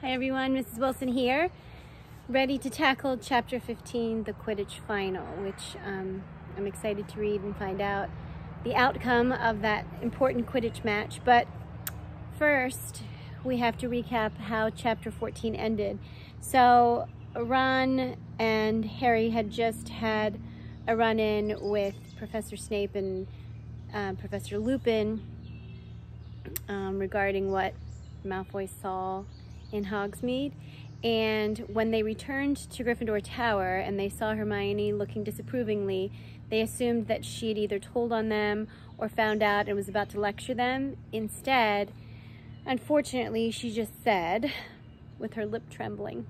Hi everyone, Mrs. Wilson here, ready to tackle Chapter 15, the Quidditch Final, which I'm excited to read and find out the outcome of that important Quidditch match. But first, we have to recap how Chapter 14 ended. So Ron and Harry had just had a run-in with Professor Snape and Professor Lupin regarding what Malfoy saw in Hogsmeade, and when they returned to Gryffindor Tower and they saw Hermione looking disapprovingly, they assumed that she had either told on them or found out and was about to lecture them. Instead, unfortunately, she just said, with her lip trembling,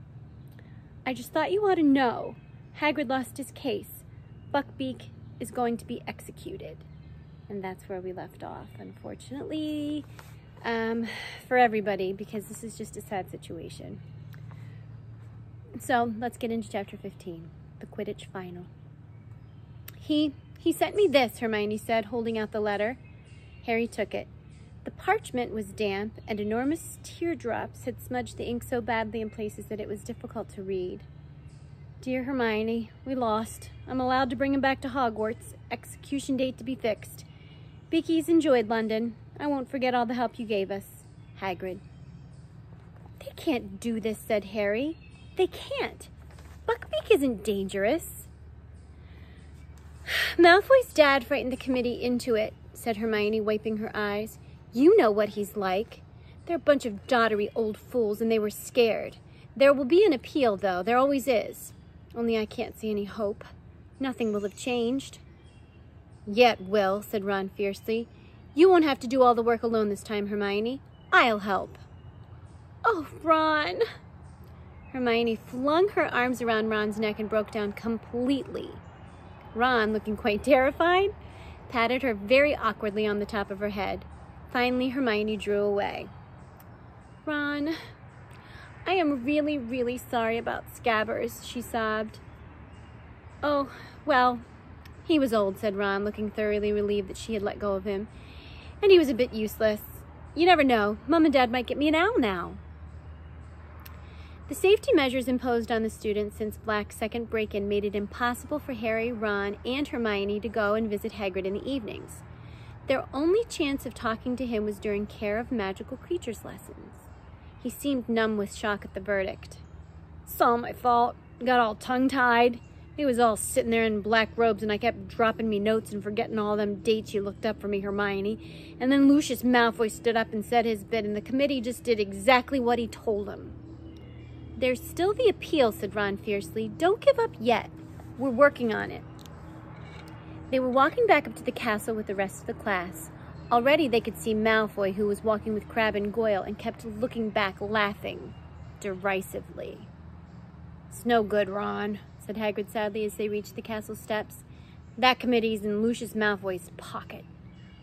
"I just thought you ought to know. Hagrid lost his case. Buckbeak is going to be executed." And that's where we left off, unfortunately, for everybody, because this is just a sad situation. So let's get into Chapter 15, the Quidditch Final. He sent me this," Hermione said, holding out the letter. Harry took it. The parchment was damp, and enormous teardrops had smudged the ink so badly in places that it was difficult to read. "Dear Hermione, we lost. I'm allowed to bring him back to Hogwarts. Execution date to be fixed. Beaky's enjoyed London. I won't forget all the help you gave us. Hagrid." "They can't do this," said Harry. "They can't. Buckbeak isn't dangerous." "Malfoy's dad frightened the committee into it," said Hermione, wiping her eyes. "You know what he's like. They're a bunch of doddery old fools, and they were scared. There will be an appeal, though. There always is. Only I can't see any hope. Nothing will have changed." "Yet will," said Ron fiercely. "You won't have to do all the work alone this time, Hermione. I'll help." "Oh, Ron!" Hermione flung her arms around Ron's neck and broke down completely. Ron, looking quite terrified, patted her very awkwardly on the top of her head. Finally, Hermione drew away. "Ron, I am really, really sorry about Scabbers," she sobbed. "Oh, well, he was old," said Ron, looking thoroughly relieved that she had let go of him. "And he was a bit useless. You never know. Mom and Dad might get me an owl now." The safety measures imposed on the students since Black's second break-in made it impossible for Harry, Ron, and Hermione to go and visit Hagrid in the evenings. Their only chance of talking to him was during Care of Magical Creatures lessons. He seemed numb with shock at the verdict. "It's all my fault. Got all tongue-tied. They was all sitting there in black robes, and I kept dropping me notes and forgetting all them dates you looked up for me, Hermione. And then Lucius Malfoy stood up and said his bit, and the committee just did exactly what he told them." "There's still the appeal," said Ron fiercely. "Don't give up yet. We're working on it." They were walking back up to the castle with the rest of the class. Already they could see Malfoy, who was walking with Crabbe and Goyle, and kept looking back, laughing derisively. "It's no good, Ron," said Hagrid sadly as they reached the castle steps. "That committee's in Lucius Malfoy's pocket.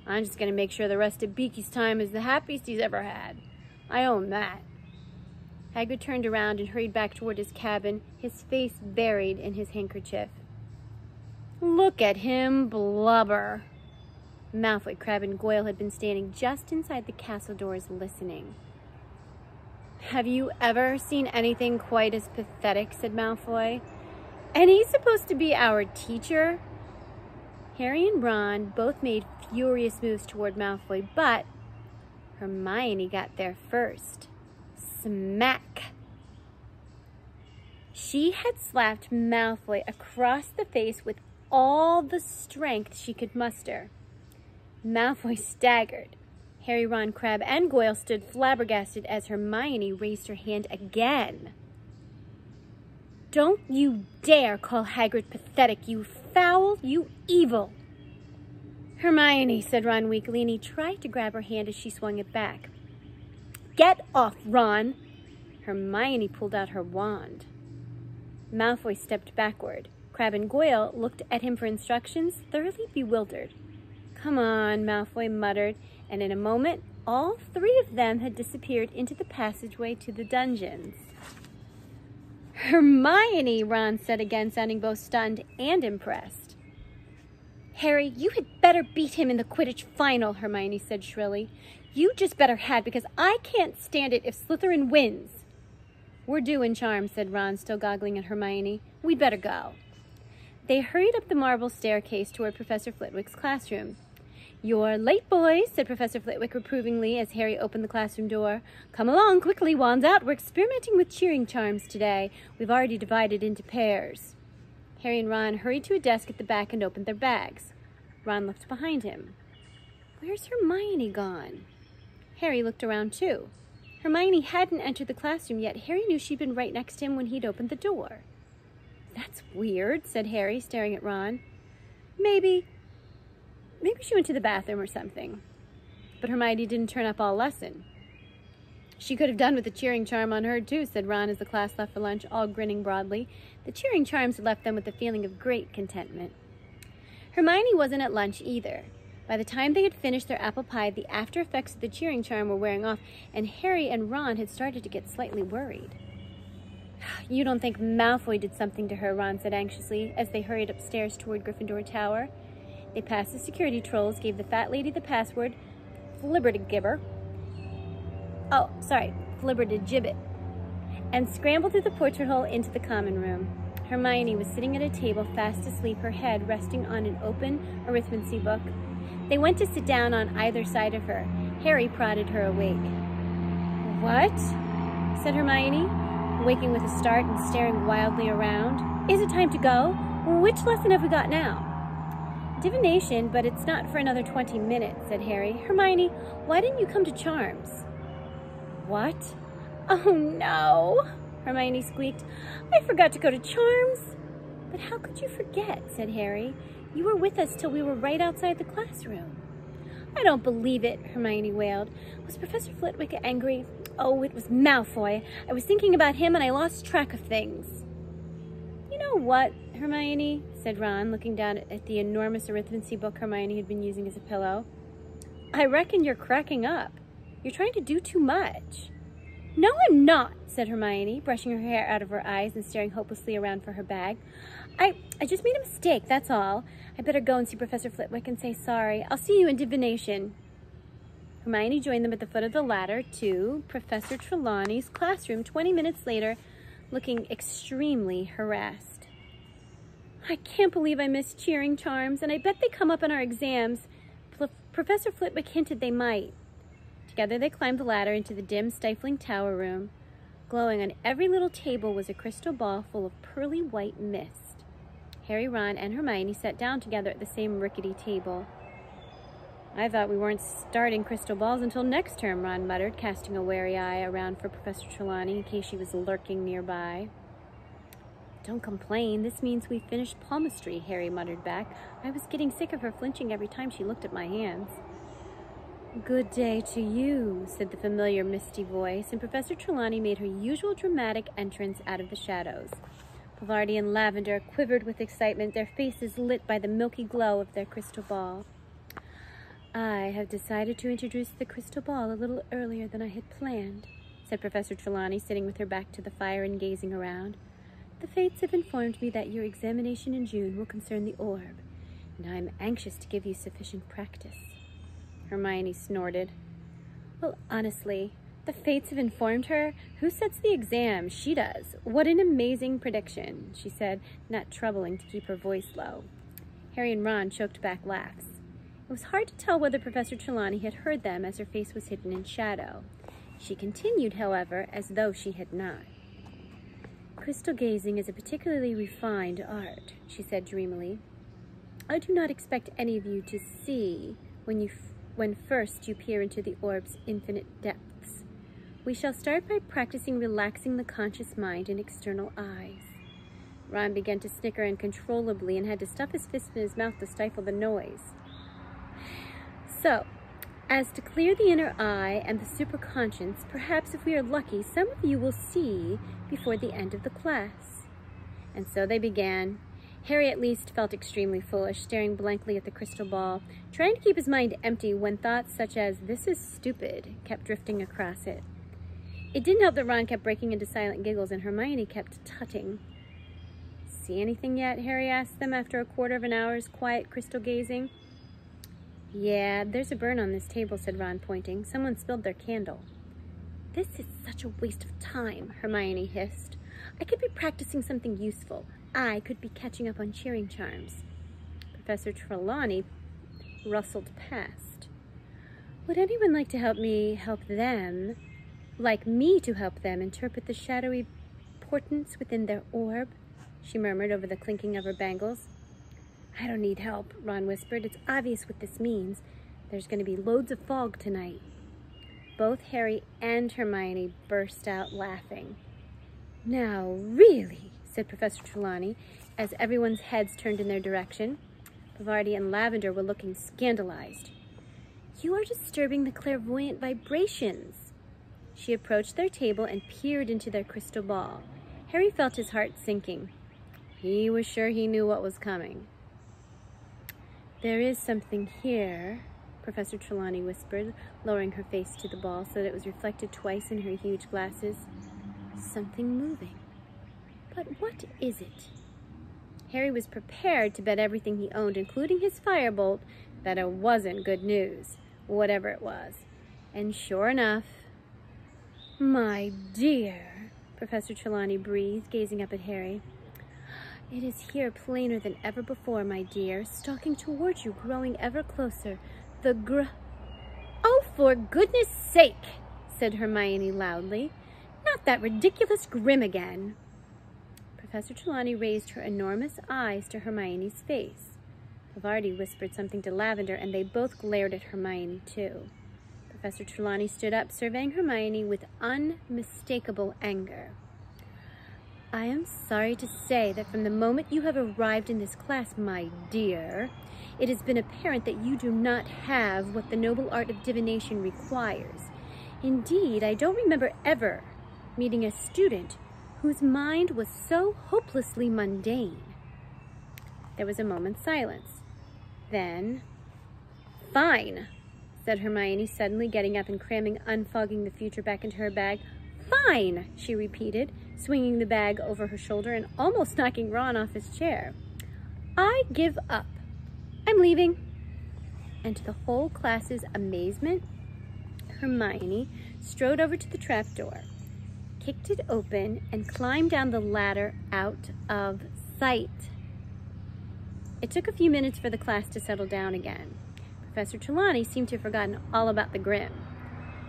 I'm just going to make sure the rest of Beaky's time is the happiest he's ever had. I own that." Hagrid turned around and hurried back toward his cabin, his face buried in his handkerchief. "Look at him blubber." Malfoy, Crabbe, and Goyle had been standing just inside the castle doors listening. "Have you ever seen anything quite as pathetic?" said Malfoy. "And he's supposed to be our teacher?" Harry and Ron both made furious moves toward Malfoy, but Hermione got there first. Smack! She had slapped Malfoy across the face with all the strength she could muster. Malfoy staggered. Harry, Ron, Crabbe, and Goyle stood flabbergasted as Hermione raised her hand again. "Don't you dare call Hagrid pathetic, you foul, you evil!" "Hermione," said Ron weakly, and he tried to grab her hand as she swung it back. "Get off, Ron!" Hermione pulled out her wand. Malfoy stepped backward. Crabbe and Goyle looked at him for instructions, thoroughly bewildered. "Come on," Malfoy muttered, and in a moment, all three of them had disappeared into the passageway to the dungeons. "Hermione," Ron said again, sounding both stunned and impressed. "Harry, you had better beat him in the Quidditch final," Hermione said shrilly. "You just better had, because I can't stand it if Slytherin wins." We're doing charms, said Ron, still goggling at Hermione. We'd better go. They hurried up the marble staircase toward Professor Flitwick's classroom. You're late, boys, said Professor Flitwick reprovingly as Harry opened the classroom door. Come along, quickly, wands out. We're experimenting with cheering charms today. We've already divided into pairs. Harry and Ron hurried to a desk at the back and opened their bags. Ron looked behind him. Where's Hermione gone? Harry looked around too. Hermione hadn't entered the classroom yet. Harry knew she'd been right next to him when he'd opened the door. That's weird, said Harry, staring at Ron. Maybe she went to the bathroom or something. But Hermione didn't turn up all lesson. She could have done with the cheering charm on her too, said Ron as the class left for lunch, all grinning broadly. The cheering charms had left them with a feeling of great contentment. Hermione wasn't at lunch either. By the time they had finished their apple pie, the after effects of the cheering charm were wearing off, and Harry and Ron had started to get slightly worried. You don't think Malfoy did something to her, Ron said anxiously, as they hurried upstairs toward Gryffindor Tower. They passed the security trolls, gave the fat lady the password, Flibbertigibbet, and scrambled through the portrait hole into the common room. Hermione was sitting at a table fast asleep, her head resting on an open arithmancy book. They went to sit down on either side of her. Harry prodded her awake. What? Said Hermione, waking with a start and staring wildly around. Is it time to go? Which lesson have we got now? Divination, but it's not for another 20 minutes, said Harry. Hermione, why didn't you come to charms? What? Oh no, Hermione squeaked. I forgot to go to charms. But how could you forget, said Harry. You were with us till we were right outside the classroom. I don't believe it, Hermione wailed. Was Professor Flitwick angry? Oh, it was Malfoy. I was thinking about him and I lost track of things. You know what, Hermione, said Ron, looking down at the enormous arithmancy book Hermione had been using as a pillow. I reckon you're cracking up. You're trying to do too much. No, I'm not, said Hermione, brushing her hair out of her eyes and staring hopelessly around for her bag. I just made a mistake, that's all. I better go and see Professor Flitwick and say sorry. I'll see you in divination. Hermione joined them at the foot of the ladder to Professor Trelawney's classroom 20 minutes later, looking extremely harassed. I can't believe I missed cheering charms, and I bet they come up in our exams. Professor Flitwick hinted they might. Together they climbed the ladder into the dim, stifling tower room. Glowing on every little table was a crystal ball full of pearly white mist. Harry, Ron, and Hermione sat down together at the same rickety table. I thought we weren't starting crystal balls until next term, Ron muttered, casting a wary eye around for Professor Trelawney in case she was lurking nearby. Don't complain. This means we finished palmistry, Harry muttered back. I was getting sick of her flinching every time she looked at my hands. Good day to you, said the familiar misty voice, and Professor Trelawney made her usual dramatic entrance out of the shadows. Pavarti and Lavender quivered with excitement, their faces lit by the milky glow of their crystal ball. I have decided to introduce the crystal ball a little earlier than I had planned, said Professor Trelawney, sitting with her back to the fire and gazing around. The fates have informed me that your examination in June will concern the orb, and I am anxious to give you sufficient practice. Hermione snorted. Well, honestly, the fates have informed her? Who sets the exam? She does. What an amazing prediction, she said, not troubling to keep her voice low. Harry and Ron choked back laughs. It was hard to tell whether Professor Trelawney had heard them as her face was hidden in shadow. She continued, however, as though she had not. Crystal gazing is a particularly refined art, she said dreamily. I do not expect any of you to see when first you peer into the orb's infinite depths. We shall start by practicing relaxing the conscious mind and external eyes. Ron began to snicker uncontrollably and had to stuff his fist in his mouth to stifle the noise. So, as to clear the inner eye and the superconscious, perhaps if we are lucky, some of you will see before the end of the class. And so they began. Harry at least felt extremely foolish, staring blankly at the crystal ball, trying to keep his mind empty when thoughts such as, "This is stupid," kept drifting across it. It didn't help that Ron kept breaking into silent giggles and Hermione kept tutting. See anything yet? Harry asked them after a quarter of an hour's quiet crystal gazing. Yeah, there's a burn on this table, said Ron, pointing. Someone spilled their candle. This is such a waste of time, Hermione hissed. I could be practicing something useful. I could be catching up on cheering charms. Professor Trelawney rustled past. Would anyone like to help me help them? Like me to help them interpret the shadowy portents within their orb? She murmured over the clinking of her bangles. I don't need help, Ron whispered. It's obvious what this means. There's going to be loads of fog tonight. Both Harry and Hermione burst out laughing. Now, really, said Professor Trelawney, as everyone's heads turned in their direction. Bavardi and Lavender were looking scandalized. You are disturbing the clairvoyant vibrations. She approached their table and peered into their crystal ball. Harry felt his heart sinking. He was sure he knew what was coming. There is something here, Professor Trelawney whispered, lowering her face to the ball so that it was reflected twice in her huge glasses. Something moving. But what is it? Harry was prepared to bet everything he owned, including his firebolt, that it wasn't good news, whatever it was. And sure enough, my dear, Professor Trelawney breathed, gazing up at Harry. It is here plainer than ever before, my dear, stalking towards you, growing ever closer. Oh, for goodness sake, said Hermione loudly. Not that ridiculous grim again. Professor Trelawney raised her enormous eyes to Hermione's face. Bavardi whispered something to Lavender, and they both glared at Hermione, too. Professor Trelawney stood up, surveying Hermione with unmistakable anger. I am sorry to say that from the moment you have arrived in this class, my dear, it has been apparent that you do not have what the noble art of divination requires. Indeed, I don't remember ever meeting a student whose mind was so hopelessly mundane. There was a moment's silence. Then, fine, said Hermione, suddenly getting up and cramming Unfogging the Future back into her bag. Fine, she repeated, swinging the bag over her shoulder and almost knocking Ron off his chair. I give up. I'm leaving. And to the whole class's amazement, Hermione strode over to the trapdoor, kicked it open, and climbed down the ladder out of sight. It took a few minutes for the class to settle down again. Professor Trelawney seemed to have forgotten all about the grim.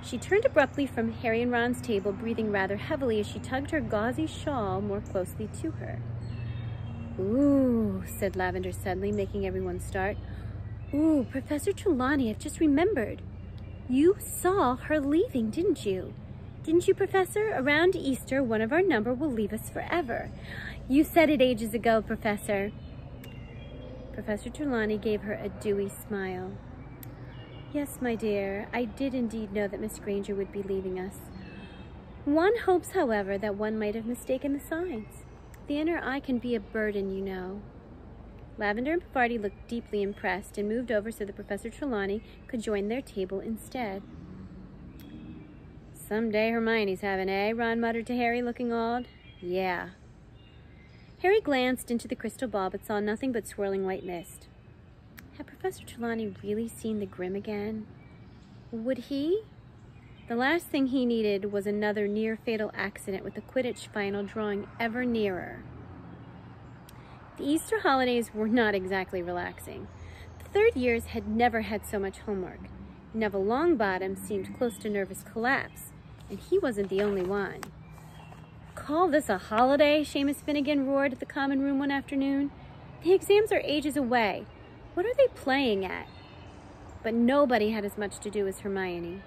She turned abruptly from Harry and Ron's table, breathing rather heavily as she tugged her gauzy shawl more closely to her. Ooh, said Lavender suddenly, making everyone start. Ooh, Professor Trelawney, I've just remembered. You saw her leaving, didn't you? Didn't you, Professor? Around Easter, one of our number will leave us forever. You said it ages ago, Professor. Professor Trelawney gave her a dewy smile. Yes, my dear, I did indeed know that Miss Granger would be leaving us. One hopes, however, that one might have mistaken the signs. The inner eye can be a burden, you know. Lavender and Bavardi looked deeply impressed and moved over so that Professor Trelawney could join their table instead. Someday Hermione's having, eh? Ron muttered to Harry, looking awed. Yeah. Harry glanced into the crystal ball but saw nothing but swirling white mist. Had Professor Trelawney really seen the Grim again? Would he? The last thing he needed was another near-fatal accident with the Quidditch final drawing ever nearer. The Easter holidays were not exactly relaxing. The third years had never had so much homework. Neville Longbottom seemed close to nervous collapse, and he wasn't the only one. Call this a holiday? Seamus Finnegan roared at the common room one afternoon. The exams are ages away. What are they playing at? But nobody had as much to do as Hermione.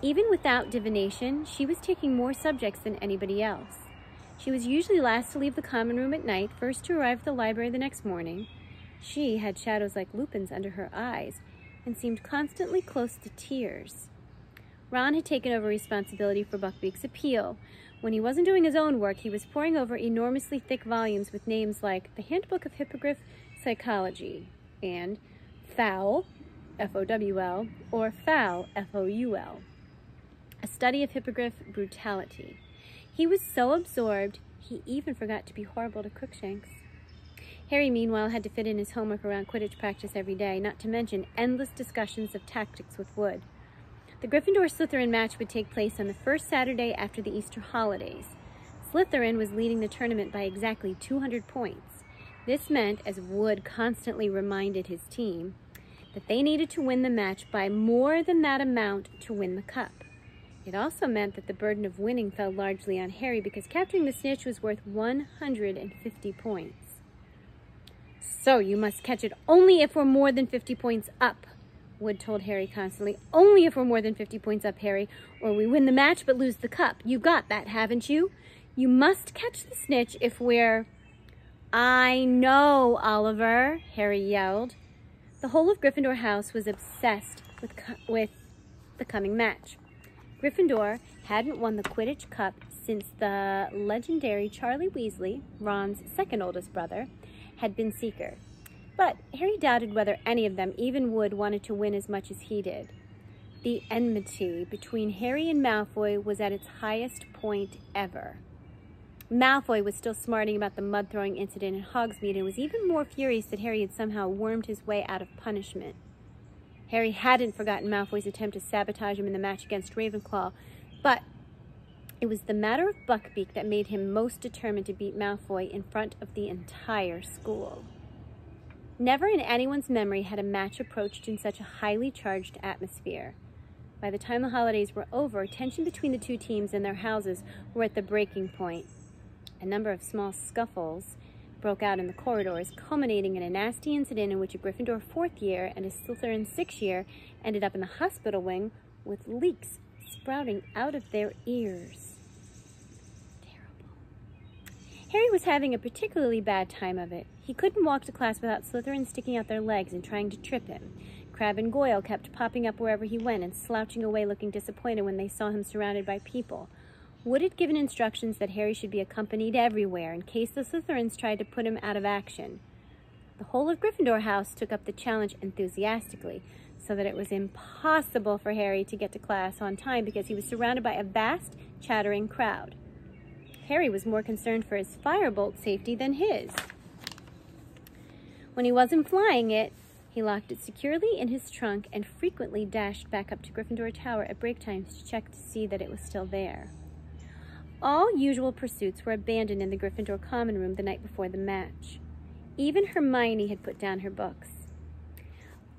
Even without divination, she was taking more subjects than anybody else. She was usually last to leave the common room at night, first to arrive at the library the next morning. She had shadows like lupins under her eyes and seemed constantly close to tears. Ron had taken over responsibility for Buckbeak's appeal. When he wasn't doing his own work, he was poring over enormously thick volumes with names like The Handbook of Hippogriff Psychology and Fowl, F-O-W-L, or Foul, F-O-U-L, a study of hippogriff brutality. He was so absorbed, he even forgot to be horrible to Crookshanks. Harry, meanwhile, had to fit in his homework around Quidditch practice every day, not to mention endless discussions of tactics with Wood. The Gryffindor-Slytherin match would take place on the first Saturday after the Easter holidays. Slytherin was leading the tournament by exactly 200 points. This meant, as Wood constantly reminded his team, that they needed to win the match by more than that amount to win the cup. It also meant that the burden of winning fell largely on Harry because capturing the snitch was worth 150 points. "So you must catch it only if we're more than 50 points up," Wood told Harry constantly. "Only if we're more than 50 points up, Harry, or we win the match but lose the cup. You got that, haven't you? You must catch the snitch if we're—" "I know, Oliver," Harry yelled. The whole of Gryffindor House was obsessed with the coming match. Gryffindor hadn't won the Quidditch Cup since the legendary Charlie Weasley, Ron's second oldest brother, had been Seeker. But Harry doubted whether any of them, even Wood, wanted to win as much as he did. The enmity between Harry and Malfoy was at its highest point ever. Malfoy was still smarting about the mud-throwing incident in Hogsmeade and was even more furious that Harry had somehow wormed his way out of punishment. Harry hadn't forgotten Malfoy's attempt to sabotage him in the match against Ravenclaw, but it was the matter of Buckbeak that made him most determined to beat Malfoy in front of the entire school. Never in anyone's memory had a match approached in such a highly charged atmosphere. By the time the holidays were over, tension between the two teams and their houses were at the breaking point. A number of small scuffles broke out in the corridors, culminating in a nasty incident in which a Gryffindor 4th year and a Slytherin 6th year ended up in the hospital wing with leaks sprouting out of their ears. Terrible. Harry was having a particularly bad time of it. He couldn't walk to class without Slytherins sticking out their legs and trying to trip him. Crabbe and Goyle kept popping up wherever he went and slouching away looking disappointed when they saw him surrounded by people. Wood had given instructions that Harry should be accompanied everywhere in case the Slytherins tried to put him out of action. The whole of Gryffindor House took up the challenge enthusiastically, so that it was impossible for Harry to get to class on time because he was surrounded by a vast, chattering crowd. Harry was more concerned for his firebolt safety than his. When he wasn't flying it, he locked it securely in his trunk and frequently dashed back up to Gryffindor Tower at break times to check to see that it was still there. All usual pursuits were abandoned in the Gryffindor common room the night before the match. Even Hermione had put down her books.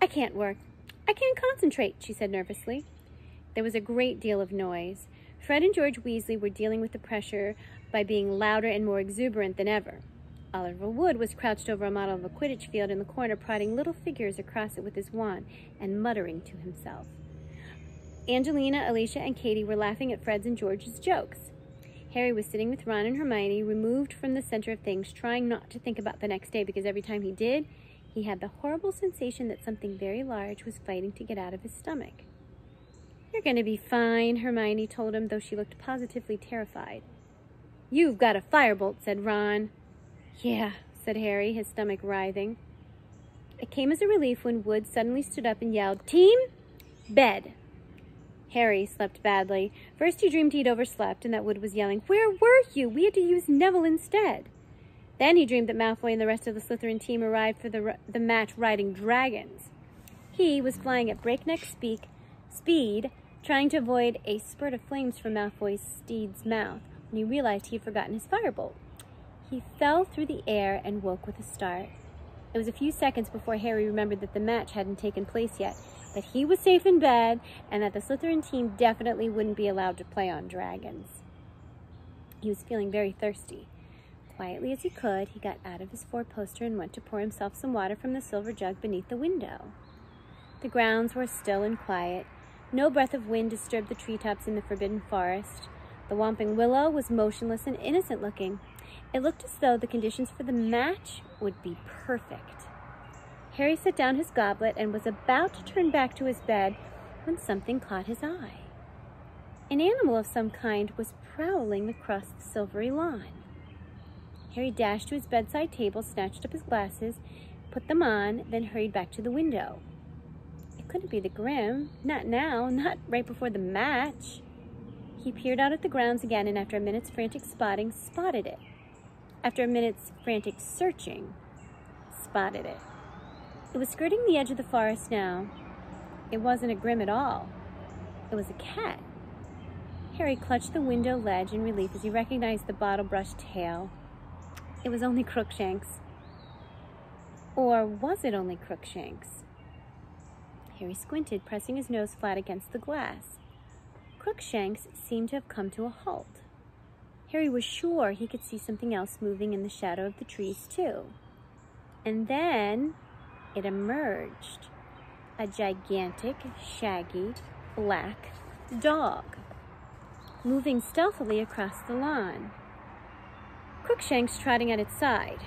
"I can't work. I can't concentrate," she said nervously. There was a great deal of noise. Fred and George Weasley were dealing with the pressure by being louder and more exuberant than ever. Oliver Wood was crouched over a model of a Quidditch field in the corner, prodding little figures across it with his wand and muttering to himself. Angelina, Alicia, and Katie were laughing at Fred's and George's jokes. Harry was sitting with Ron and Hermione, removed from the center of things, trying not to think about the next day, because every time he did, he had the horrible sensation that something very large was fighting to get out of his stomach. "You're going to be fine," Hermione told him, though she looked positively terrified. "You've got a firebolt," said Ron. "Yeah," said Harry, his stomach writhing. It came as a relief when Wood suddenly stood up and yelled, "Team, bed!" Harry slept badly. First he dreamed he'd overslept and that Wood was yelling, "Where were you? We had to use Neville instead." Then he dreamed that Malfoy and the rest of the Slytherin team arrived for the match riding dragons. He was flying at breakneck speed, trying to avoid a spurt of flames from Malfoy's steed's mouth, when he realized he had forgotten his firebolt. He fell through the air and woke with a start. It was a few seconds before Harry remembered that the match hadn't taken place yet, that he was safe in bed, and that the Slytherin team definitely wouldn't be allowed to play on dragons. He was feeling very thirsty. Quietly as he could, he got out of his four-poster and went to pour himself some water from the silver jug beneath the window. The grounds were still and quiet. No breath of wind disturbed the treetops in the forbidden forest. The whomping willow was motionless and innocent-looking. It looked as though the conditions for the match would be perfect. Harry set down his goblet and was about to turn back to his bed when something caught his eye. An animal of some kind was prowling across the silvery lawn. Harry dashed to his bedside table, snatched up his glasses, put them on, then hurried back to the window. It couldn't be the Grim. Not now, not right before the match. He peered out at the grounds again, and after a minute's frantic spotting, spotted it. After a minute's frantic searching, spotted it. It was skirting the edge of the forest now. It wasn't a Grim at all. It was a cat. Harry clutched the window ledge in relief as he recognized the bottle-brushed tail. It was only Crookshanks. Or was it only Crookshanks? Harry squinted, pressing his nose flat against the glass. Crookshanks seemed to have come to a halt. Harry was sure he could see something else moving in the shadow of the trees, too. And then it emerged. A gigantic, shaggy, black dog, moving stealthily across the lawn. Crookshanks trotting at its side.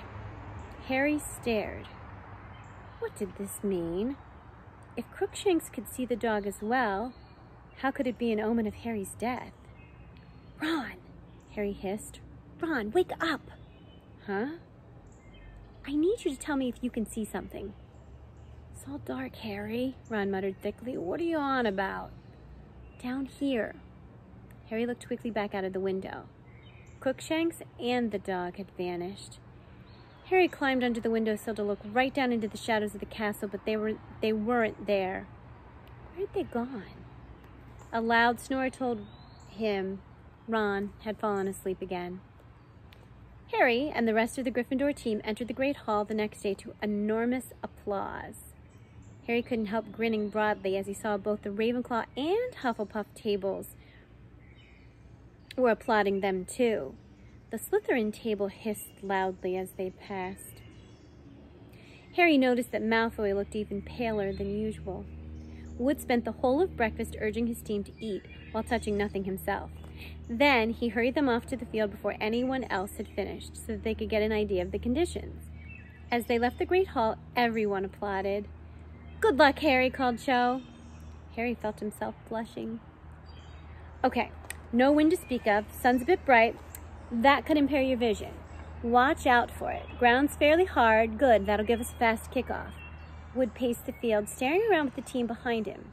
Harry stared. What did this mean? If Crookshanks could see the dog as well, how could it be an omen of Harry's death? Ron, Harry hissed. Ron, wake up! Huh? I need you to tell me if you can see something. It's all dark, Harry, Ron muttered thickly. What are you on about? Down here. Harry looked quickly back out of the window. Crookshanks and the dog had vanished. Harry climbed under the windowsill to look right down into the shadows of the castle, but they weren't there. Where had they gone? A loud snore told him Ron had fallen asleep again. Harry and the rest of the Gryffindor team entered the Great Hall the next day to enormous applause. Harry couldn't help grinning broadly as he saw both the Ravenclaw and Hufflepuff tables were applauding them too. The Slytherin table hissed loudly as they passed. Harry noticed that Malfoy looked even paler than usual. Wood spent the whole of breakfast urging his team to eat while touching nothing himself. Then he hurried them off to the field before anyone else had finished so that they could get an idea of the conditions. As they left the Great Hall, everyone applauded. Good luck, Harry, called Cho. Harry felt himself blushing. Okay, no wind to speak of, sun's a bit bright. That could impair your vision. Watch out for it. Ground's fairly hard. Good, that'll give us a fast kickoff. Wood paced the field, staring around with the team behind him.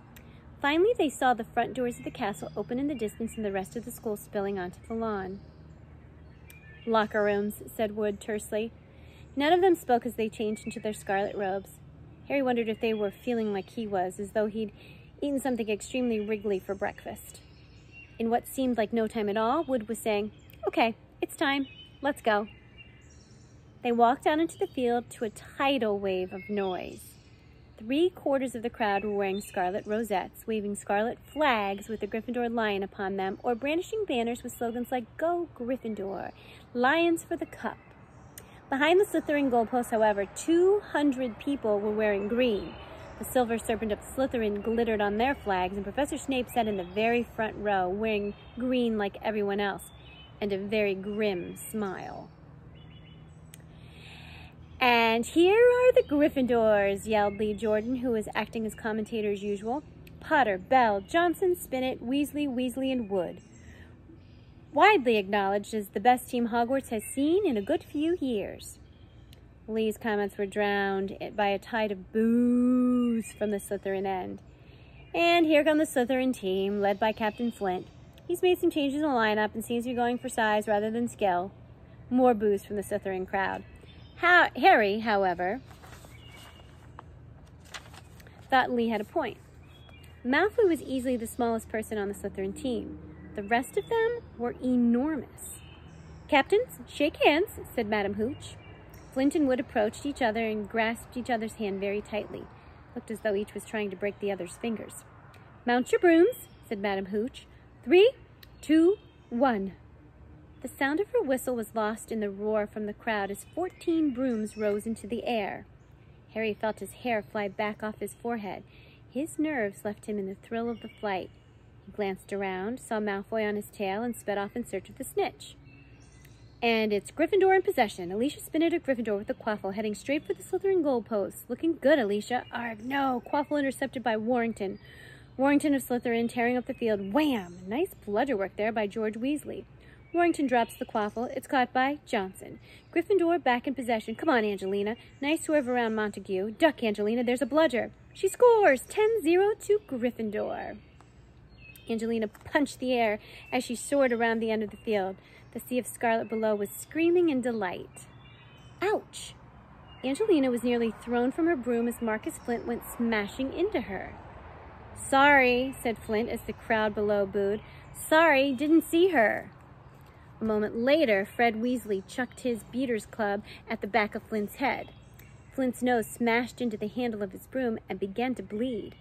Finally, they saw the front doors of the castle open in the distance and the rest of the school spilling onto the lawn. Locker rooms, said Wood tersely. None of them spoke as they changed into their scarlet robes. Harry wondered if they were feeling like he was, as though he'd eaten something extremely wriggly for breakfast. In what seemed like no time at all, Wood was saying, Okay, it's time. Let's go. They walked out into the field to a tidal wave of noise. 3/4 of the crowd were wearing scarlet rosettes, waving scarlet flags with the Gryffindor lion upon them, or brandishing banners with slogans like, Go Gryffindor, Lions for the Cup. Behind the Slytherin goalposts, however, 200 people were wearing green. The silver serpent of Slytherin glittered on their flags, and Professor Snape sat in the very front row, wearing green like everyone else, and a very grim smile. And here are the Gryffindors, yelled Lee Jordan, who was acting as commentator as usual. Potter, Bell, Johnson, Spinnet, Weasley, and Wood. Widely acknowledged as the best team Hogwarts has seen in a good few years. Lee's comments were drowned by a tide of boos from the Slytherin end. And here come the Slytherin team, led by Captain Flint. He's made some changes in the lineup and seems to be going for size rather than skill. More boos from the Slytherin crowd. Harry, however, thought Lee had a point. Malfoy was easily the smallest person on the Slytherin team. The rest of them were enormous. Captains, shake hands, said Madam Hooch. Flint and Wood approached each other and grasped each other's hand very tightly. Looked as though each was trying to break the other's fingers. Mount your brooms, said Madam Hooch. 3, 2, 1. The sound of her whistle was lost in the roar from the crowd as 14 brooms rose into the air. Harry felt his hair fly back off his forehead. His nerves left him in the thrill of the flight. He glanced around, saw Malfoy on his tail, and sped off in search of the snitch. And it's Gryffindor in possession. Alicia Spinnet of Gryffindor with the quaffle, heading straight for the Slytherin goalpost. Looking good, Alicia. Arg, no. Quaffle intercepted by Warrington. Warrington of Slytherin tearing up the field. Wham! Nice bludger work there by George Weasley. Warrington drops the quaffle. It's caught by Johnson. Gryffindor back in possession. Come on, Angelina. Nice swerve around Montague. Duck, Angelina. There's a bludger. She scores! 10-0 to Gryffindor. Angelina punched the air as she soared around the end of the field. The sea of scarlet below was screaming in delight. Ouch! Angelina was nearly thrown from her broom as Marcus Flint went smashing into her. Sorry, said Flint as the crowd below booed. Sorry, didn't see her. A moment later, Fred Weasley chucked his beater's club at the back of Flint's head. Flint's nose smashed into the handle of his broom and began to bleed.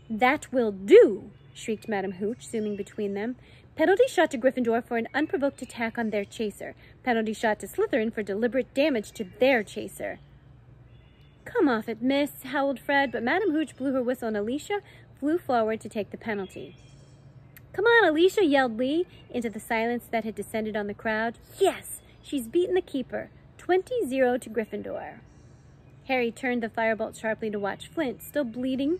That will do, shrieked Madam Hooch, zooming between them. Penalty shot to Gryffindor for an unprovoked attack on their chaser. Penalty shot to Slytherin for deliberate damage to their chaser. Come off it, miss, howled Fred, but Madam Hooch blew her whistle and Alicia flew forward to take the penalty. Come on, Alicia, yelled Lee into the silence that had descended on the crowd. Yes, she's beaten the keeper. 20-0 to Gryffindor. Harry turned the firebolt sharply to watch Flint, still bleeding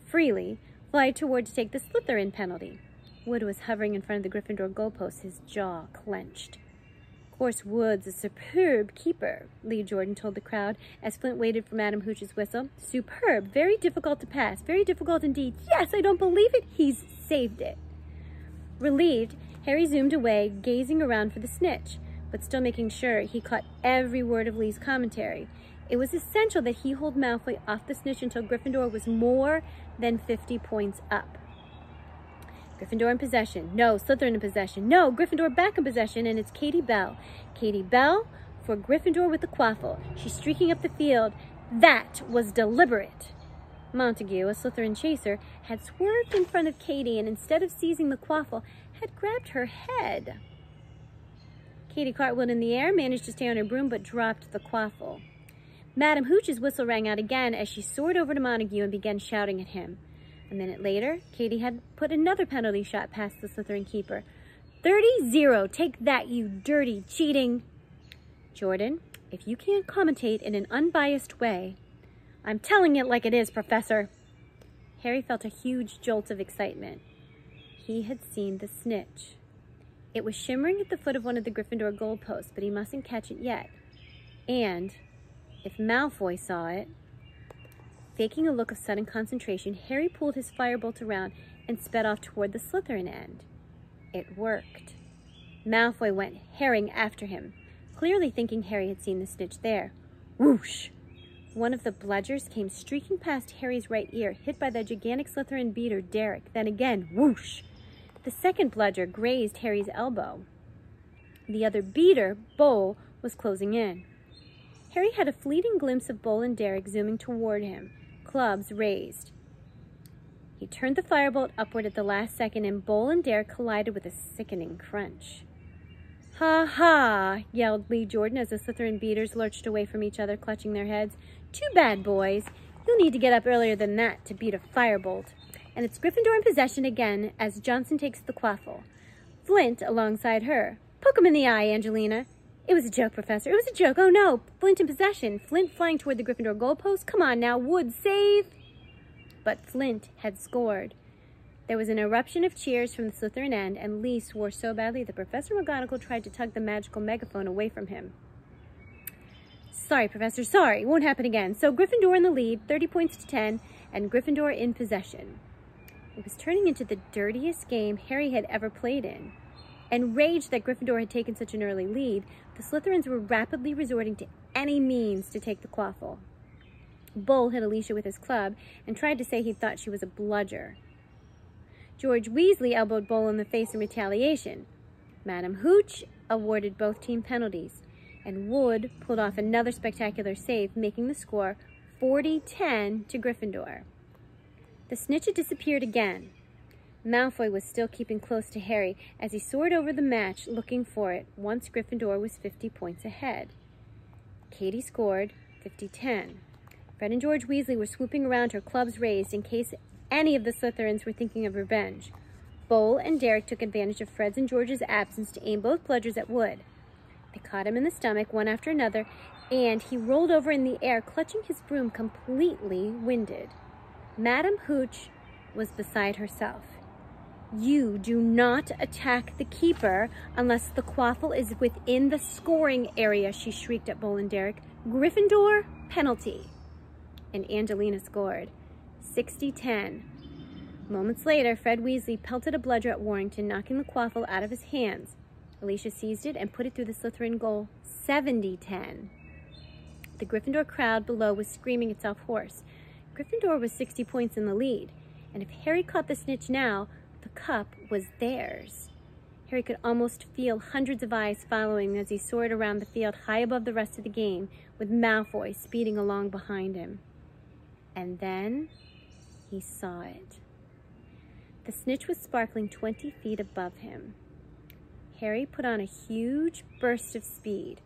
freely, fly toward to take the Slytherin penalty. Wood was hovering in front of the Gryffindor goalpost, his jaw clenched. Of course, Wood's a superb keeper, Lee Jordan told the crowd as Flint waited for Madam Hooch's whistle. Superb, very difficult to pass, very difficult indeed. Yes, I don't believe it, he's saved it. Relieved, Harry zoomed away, gazing around for the snitch, but still making sure he caught every word of Lee's commentary. It was essential that he hold Malfoy off the snitch until Gryffindor was more than 50 points up. Gryffindor in possession. No, Slytherin in possession. No, Gryffindor back in possession, and it's Katie Bell. Katie Bell for Gryffindor with the quaffle. She's streaking up the field. That was deliberate. Montague, a Slytherin chaser, had swerved in front of Katie and instead of seizing the quaffle, had grabbed her head. Katie cartwheeled in the air, managed to stay on her broom, but dropped the quaffle. Madam Hooch's whistle rang out again as she soared over to Montague and began shouting at him. A minute later, Katie had put another penalty shot past the Slytherin keeper. 30-0, take that, you dirty cheating. Jordan, if you can't commentate in an unbiased way, I'm telling it like it is, Professor. Harry felt a huge jolt of excitement. He had seen the snitch. It was shimmering at the foot of one of the Gryffindor goalposts, but he mustn't catch it yet. And if Malfoy saw it... Faking a look of sudden concentration, Harry pulled his firebolt around and sped off toward the Slytherin end. It worked. Malfoy went herring after him, clearly thinking Harry had seen the snitch there. Whoosh! One of the bludgers came streaking past Harry's right ear, hit by the gigantic Slytherin beater, Derek. Then again, whoosh! The second bludger grazed Harry's elbow. The other beater, Bowl, was closing in. Harry had a fleeting glimpse of Bowl and Derek zooming toward him, clubs raised. He turned the firebolt upward at the last second, and Bowl and Derek collided with a sickening crunch. Ha ha, yelled Lee Jordan as the Slytherin beaters lurched away from each other, clutching their heads. Too bad, boys. You'll need to get up earlier than that to beat a firebolt. And it's Gryffindor in possession again as Johnson takes the quaffle. Flint alongside her. Poke him in the eye, Angelina. It was a joke, Professor. It was a joke. Oh, no. Flint in possession. Flint flying toward the Gryffindor goalpost. Come on now, Wood, save! But Flint had scored. There was an eruption of cheers from the Slytherin end, and Lee swore so badly that Professor McGonagall tried to tug the magical megaphone away from him. Sorry, Professor, sorry. Won't happen again. So Gryffindor in the lead, 30 points to 10, and Gryffindor in possession. It was turning into the dirtiest game Harry had ever played in. Enraged that Gryffindor had taken such an early lead, the Slytherins were rapidly resorting to any means to take the quaffle. Bull hit Alicia with his club and tried to say he thought she was a bludger. George Weasley elbowed Bull in the face in retaliation. Madam Hooch awarded both team penalties, and Wood pulled off another spectacular save, making the score 40-10 to Gryffindor. The snitch had disappeared again. Malfoy was still keeping close to Harry as he soared over the match looking for it once Gryffindor was 50 points ahead. Katie scored 50-10. Fred and George Weasley were swooping around her, clubs raised in case any of the Slytherins were thinking of revenge. Bowl and Derek took advantage of Fred's and George's absence to aim both bludgers at Wood. They caught him in the stomach, one after another, and he rolled over in the air, clutching his broom, completely winded. Madam Hooch was beside herself. You do not attack the keeper unless the quaffle is within the scoring area, she shrieked at Bowl and Derek. Gryffindor, penalty. And Angelina scored. 60-10. Moments later, Fred Weasley pelted a bludger at Warrington, knocking the quaffle out of his hands. Alicia seized it and put it through the Slytherin goal. 70-10. The Gryffindor crowd below was screaming itself hoarse. Gryffindor was 60 points in the lead. and if Harry caught the snitch now, the cup was theirs. Harry could almost feel hundreds of eyes following as he soared around the field high above the rest of the game, with Malfoy speeding along behind him. And then he saw it. The snitch was sparkling 20 feet above him. Harry put on a huge burst of speed.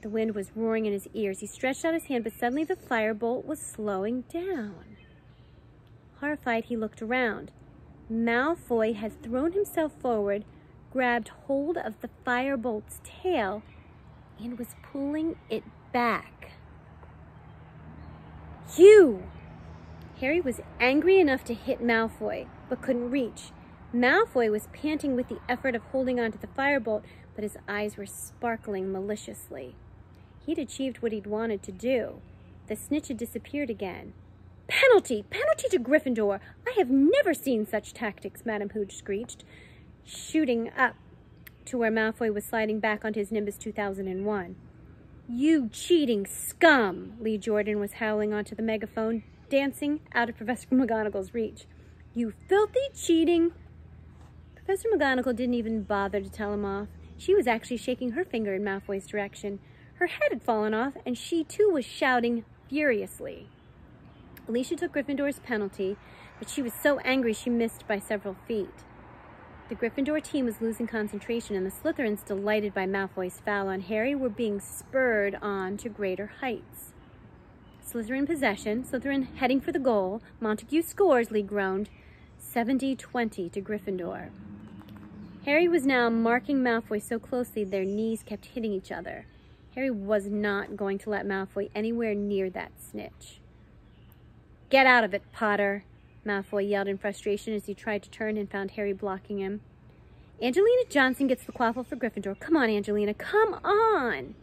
The wind was roaring in his ears. He stretched out his hand, but suddenly the firebolt was slowing down. Horrified, he looked around. Malfoy had thrown himself forward, grabbed hold of the firebolt's tail, and was pulling it back. You! Harry was angry enough to hit Malfoy, but couldn't reach. Malfoy was panting with the effort of holding onto the firebolt, but his eyes were sparkling maliciously. He'd achieved what he'd wanted to do. The snitch had disappeared again. Penalty! Penalty to Gryffindor! I have never seen such tactics, Madam Hooch screeched, shooting up to where Malfoy was sliding back onto his Nimbus 2001. You cheating scum! Lee Jordan was howling onto the megaphone, dancing out of Professor McGonagall's reach. You filthy cheating! Professor McGonagall didn't even bother to tell him off. She was actually shaking her finger in Malfoy's direction. Her head had fallen off, and she too was shouting furiously. Alicia took Gryffindor's penalty, but she was so angry she missed by several feet. The Gryffindor team was losing concentration, and the Slytherins, delighted by Malfoy's foul on Harry, were being spurred on to greater heights. Slytherin possession, Slytherin heading for the goal. Montague scores, Lee groaned. 70-20 to Gryffindor. Harry was now marking Malfoy so closely their knees kept hitting each other. Harry was not going to let Malfoy anywhere near that snitch. Get out of it, Potter, Malfoy yelled in frustration as he tried to turn and found Harry blocking him. Angelina Johnson gets the quaffle for Gryffindor. Come on, Angelina, come on!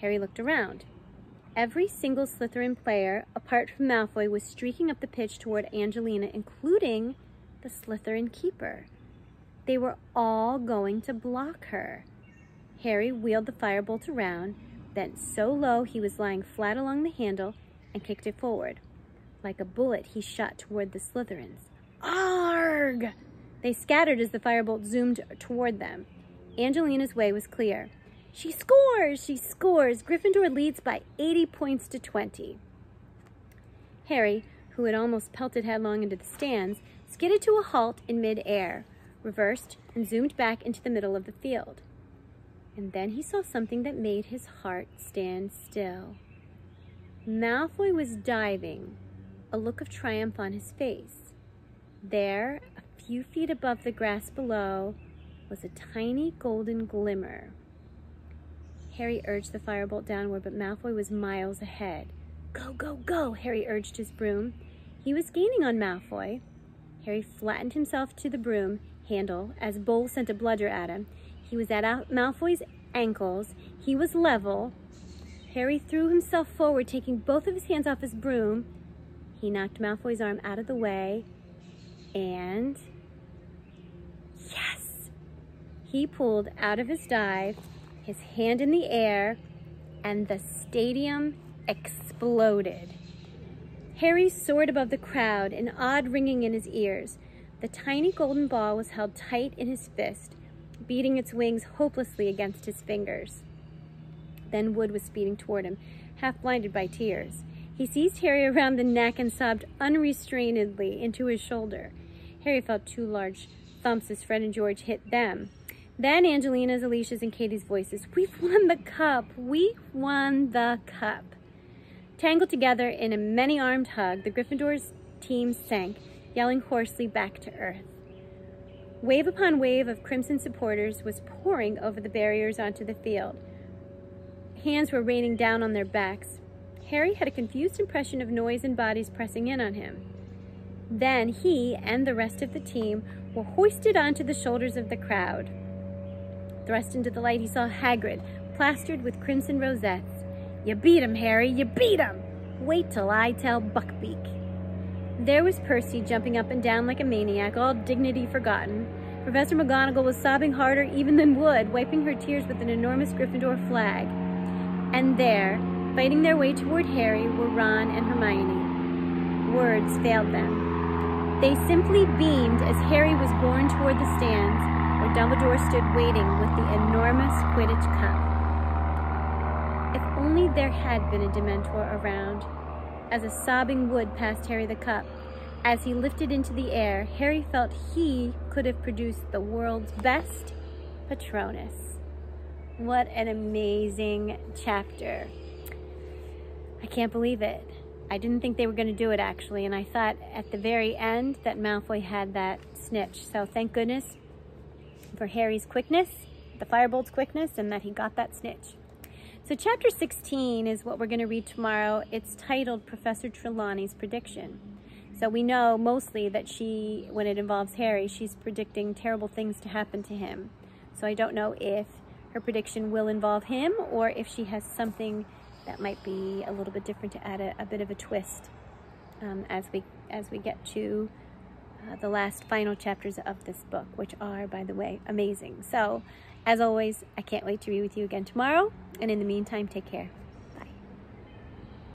Harry looked around. Every single Slytherin player, apart from Malfoy, was streaking up the pitch toward Angelina, including the Slytherin keeper. They were all going to block her. Harry wheeled the firebolt around, bent so low he was lying flat along the handle, and kicked it forward. Like a bullet, he shot toward the Slytherins. Arg! They scattered as the firebolt zoomed toward them. Angelina's way was clear. She scores! She scores! Gryffindor leads by 80 points to 20. Harry, who had almost pelted headlong into the stands, skidded to a halt in mid-air, reversed, and zoomed back into the middle of the field. And then he saw something that made his heart stand still. Malfoy was diving, a look of triumph on his face. There, a few feet above the grass below, was a tiny golden glimmer. Harry urged the firebolt downward, but Malfoy was miles ahead. Go, go, go, Harry urged his broom. He was gaining on Malfoy. Harry flattened himself to the broom handle as Bull sent a bludger at him. He was at Malfoy's ankles. He was level. Harry threw himself forward, taking both of his hands off his broom. He knocked Malfoy's arm out of the way, and yes! He pulled out of his dive, his hand in the air, and the stadium exploded. Harry soared above the crowd, an odd ringing in his ears. The tiny golden ball was held tight in his fist, beating its wings hopelessly against his fingers. Then Wood was speeding toward him, half blinded by tears. He seized Harry around the neck and sobbed unrestrainedly into his shoulder. Harry felt two large thumps as Fred and George hit them. Then Angelina's, Alicia's, and Katie's voices. We've won the cup! We won the cup! Tangled together in a many-armed hug, the Gryffindor's team sank, yelling hoarsely back to earth. Wave upon wave of crimson supporters was pouring over the barriers onto the field. Hands were raining down on their backs. Harry had a confused impression of noise and bodies pressing in on him. Then he and the rest of the team were hoisted onto the shoulders of the crowd. Thrust into the light, he saw Hagrid, plastered with crimson rosettes. You beat him, Harry, you beat him! Wait till I tell Buckbeak. There was Percy jumping up and down like a maniac, all dignity forgotten. Professor McGonagall was sobbing harder even than Wood, wiping her tears with an enormous Gryffindor flag. And there, fighting their way toward Harry, were Ron and Hermione. Words failed them. They simply beamed as Harry was borne toward the stands where Dumbledore stood waiting with the enormous Quidditch cup. If only there had been a Dementor around. As a sobbing wood passed Harry the cup, as he lifted into the air, Harry felt he could have produced the world's best Patronus. What an amazing chapter. I can't believe it. I didn't think they were going to do it, actually, and I thought at the very end that Malfoy had that snitch. So thank goodness for Harry's quickness, the Firebolt's quickness, and that he got that snitch. So chapter 16 is what we're going to read tomorrow. It's titled Professor Trelawney's Prediction. So we know mostly that when it involves Harry, she's predicting terrible things to happen to him. So I don't know if her prediction will involve him or if she has something that might be a little bit different to add a bit of a twist as we get to the last final chapters of this book, which are, by the way, amazing. So as always, I can't wait to read with you again tomorrow. And in the meantime, take care.